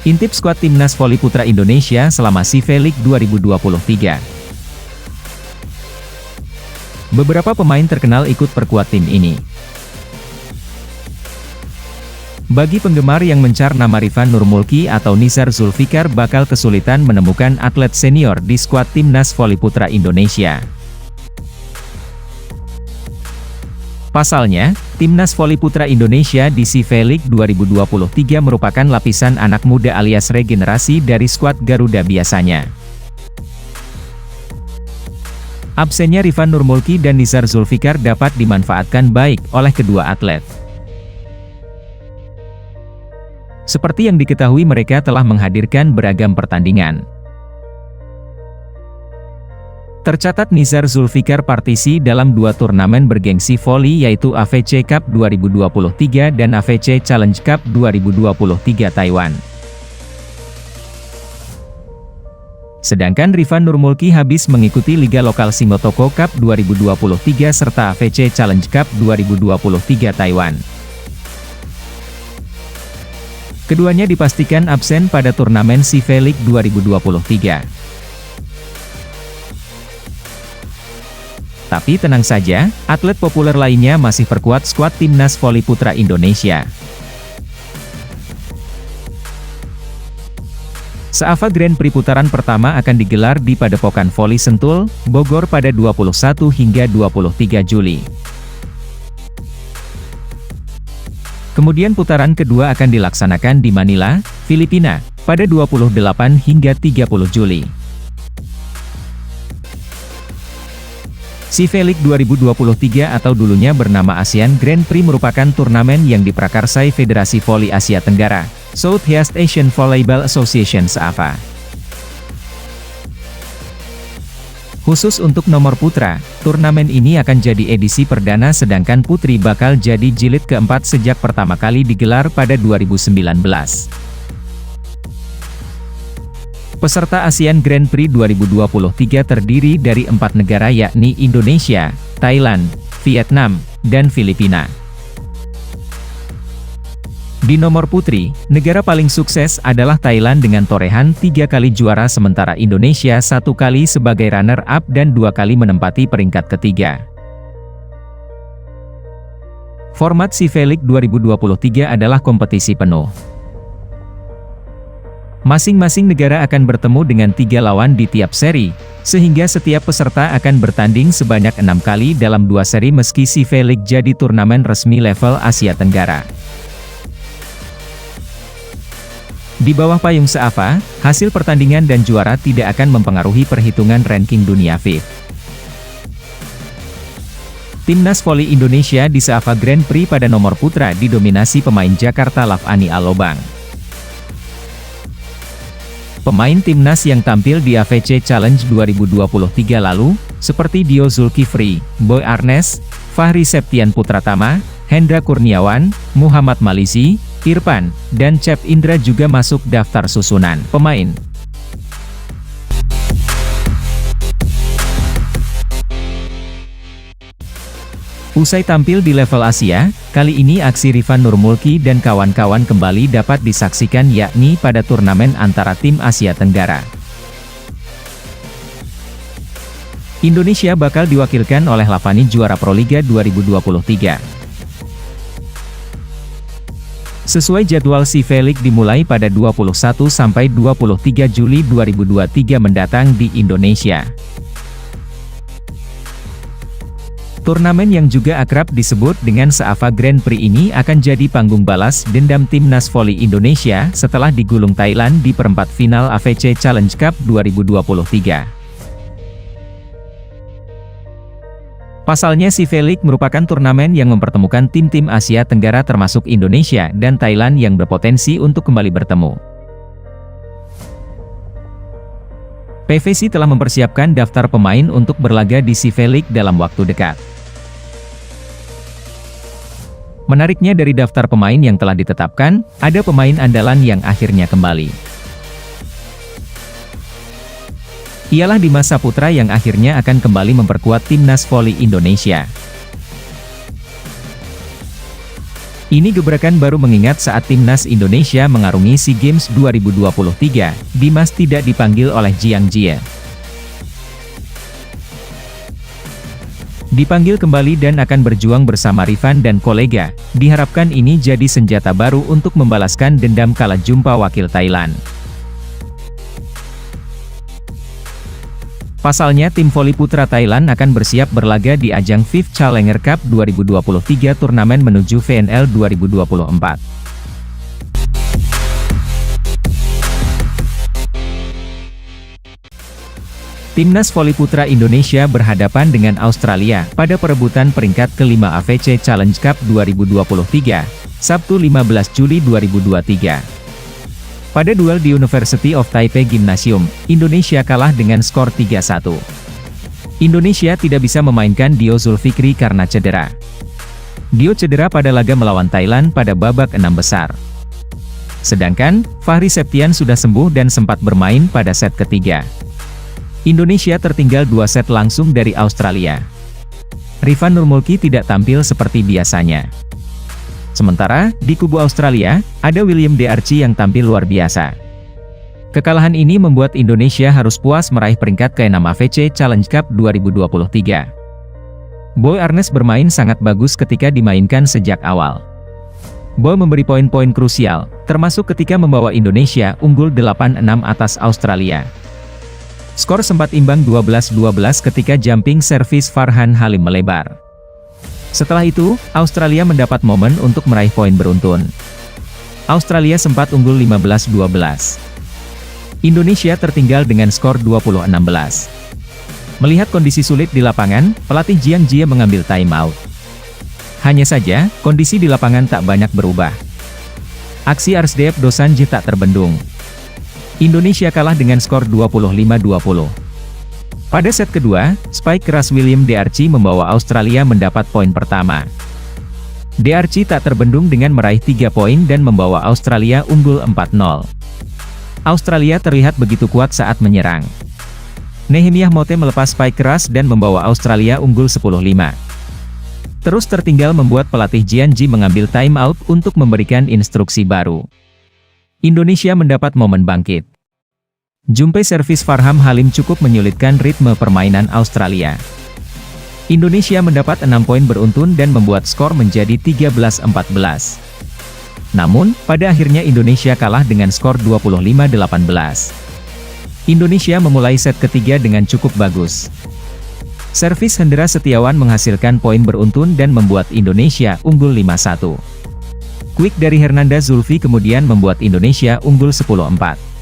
Intip skuad Timnas Voli Putra Indonesia selama CV League 2023. Beberapa pemain terkenal ikut perkuat tim ini. Bagi penggemar yang mencar nama Rifan Nurmulki atau Nizar Zulfikar bakal kesulitan menemukan atlet senior di skuad Timnas Voli Putra Indonesia. Pasalnya, Timnas Voli Putra Indonesia di CV League 2023 merupakan lapisan anak muda alias regenerasi dari skuad Garuda biasanya. Absennya Rifan Nurmulki dan Nizar Zulfikar dapat dimanfaatkan baik oleh kedua atlet. Seperti yang diketahui, mereka telah menghadirkan beragam pertandingan. Tercatat Nizar Zulfikar partisi dalam 2 turnamen bergengsi voli yaitu AVC Cup 2023 dan AVC Challenge Cup 2023 Taiwan. Sedangkan Rifan Nurmulki habis mengikuti Liga Lokal Simotoko Cup 2023 serta AVC Challenge Cup 2023 Taiwan. Keduanya dipastikan absen pada turnamen CV League 2023. Tapi tenang saja, atlet populer lainnya masih perkuat skuad Timnas Voli Putra Indonesia. SEAFA Grand Prix putaran pertama akan digelar di Padepokan Voli Sentul, Bogor pada 21 hingga 23 Juli. Kemudian putaran kedua akan dilaksanakan di Manila, Filipina, pada 28 hingga 30 Juli. CV League 2023 atau dulunya bernama ASEAN Grand Prix merupakan turnamen yang diprakarsai Federasi Voli Asia Tenggara, Southeast Asian Volleyball Association (SEAFA). Khusus untuk nomor putra, turnamen ini akan jadi edisi perdana sedangkan putri bakal jadi jilid keempat sejak pertama kali digelar pada 2019. Peserta ASEAN Grand Prix 2023 terdiri dari 4 negara yakni Indonesia, Thailand, Vietnam, dan Filipina. Di nomor putri, negara paling sukses adalah Thailand dengan torehan 3 kali juara sementara Indonesia 1 kali sebagai runner-up dan 2 kali menempati peringkat ketiga. Format CV League 2023 adalah kompetisi penuh. Masing-masing negara akan bertemu dengan 3 lawan di tiap seri, sehingga setiap peserta akan bertanding sebanyak 6 kali dalam 2 seri meski CV League jadi turnamen resmi level Asia Tenggara. Di bawah payung SEAFA, hasil pertandingan dan juara tidak akan mempengaruhi perhitungan ranking dunia FIF. Timnas Voli Indonesia di SEAFA Grand Prix pada nomor putra didominasi pemain Jakarta Lavani Alobang. Pemain timnas yang tampil di AVC Challenge 2023 lalu, seperti Dio Zulkifli, Boy Arnes, Fahri Septian Putratama, Hendra Kurniawan, Muhammad Malisi, Irfan, dan Cep Indra juga masuk daftar susunan pemain. Usai tampil di level Asia, kali ini aksi Rifan Nurmulki dan kawan-kawan kembali dapat disaksikan yakni pada turnamen antara tim Asia Tenggara. Indonesia bakal diwakilkan oleh Lavani juara Proliga 2023. Sesuai jadwal CV League dimulai pada 21 sampai 23 Juli 2023 mendatang di Indonesia. Turnamen yang juga akrab disebut dengan SEAFA Grand Prix ini akan jadi panggung balas dendam Timnas Voli Indonesia setelah digulung Thailand di perempat final AVC Challenge Cup 2023. Pasalnya CV League merupakan turnamen yang mempertemukan tim-tim Asia Tenggara termasuk Indonesia dan Thailand yang berpotensi untuk kembali bertemu. PVC telah mempersiapkan daftar pemain untuk berlaga di CV League dalam waktu dekat. Menariknya dari daftar pemain yang telah ditetapkan, ada pemain andalan yang akhirnya kembali. Ialah Dimas Saputra yang akhirnya akan kembali memperkuat Timnas Voli Indonesia. Ini gebrakan baru mengingat saat timnas Indonesia mengarungi SEA Games 2023, Dimas tidak dipanggil oleh Jiang Jie. Dipanggil kembali dan akan berjuang bersama Rifan dan kolega, diharapkan ini jadi senjata baru untuk membalaskan dendam kala jumpa wakil Thailand. Pasalnya tim voli putra Thailand akan bersiap berlaga di ajang FIF Challenger Cup 2023 turnamen menuju VNL 2024. Timnas voli putra Indonesia berhadapan dengan Australia pada perebutan peringkat kelima AFC Challenge Cup 2023, Sabtu 15 Juli 2023. Pada duel di University of Taipei Gymnasium, Indonesia kalah dengan skor 3-1. Indonesia tidak bisa memainkan Dio Zulfikri karena cedera. Dio cedera pada laga melawan Thailand pada babak 6 besar. Sedangkan, Fahri Septian sudah sembuh dan sempat bermain pada set ketiga. Indonesia tertinggal 2 set langsung dari Australia. Rifan Nurmulki tidak tampil seperti biasanya. Sementara, di kubu Australia, ada William De Archie yang tampil luar biasa. Kekalahan ini membuat Indonesia harus puas meraih peringkat ke-6 AFC Challenge Cup 2023. Boy Arnes bermain sangat bagus ketika dimainkan sejak awal. Boy memberi poin-poin krusial, termasuk ketika membawa Indonesia unggul 8-6 atas Australia. Skor sempat imbang 12-12 ketika jumping service Farhan Halim melebar. Setelah itu, Australia mendapat momen untuk meraih poin beruntun. Australia sempat unggul 15-12. Indonesia tertinggal dengan skor 20-16. Melihat kondisi sulit di lapangan, pelatih Jiang Jie mengambil timeout. Hanya saja, kondisi di lapangan tak banyak berubah. Aksi Arsdeep Dosanjh tak terbendung. Indonesia kalah dengan skor 25-20. Pada set kedua, spike keras William De Archie membawa Australia mendapat poin pertama. De Archie tak terbendung dengan meraih 3 poin dan membawa Australia unggul 4-0. Australia terlihat begitu kuat saat menyerang. Nehemiah Mote melepas spike keras dan membawa Australia unggul 10-5. Terus tertinggal membuat pelatih Jiang Jie mengambil timeout untuk memberikan instruksi baru. Indonesia mendapat momen bangkit. Jumpai servis Farhan Halim cukup menyulitkan ritme permainan Australia. Indonesia mendapat 6 poin beruntun dan membuat skor menjadi 13-14. Namun, pada akhirnya Indonesia kalah dengan skor 25-18. Indonesia memulai set ketiga dengan cukup bagus. Servis Hendra Setiawan menghasilkan poin beruntun dan membuat Indonesia unggul 5-1. Quick dari Hernanda Zulfi kemudian membuat Indonesia unggul 10-4.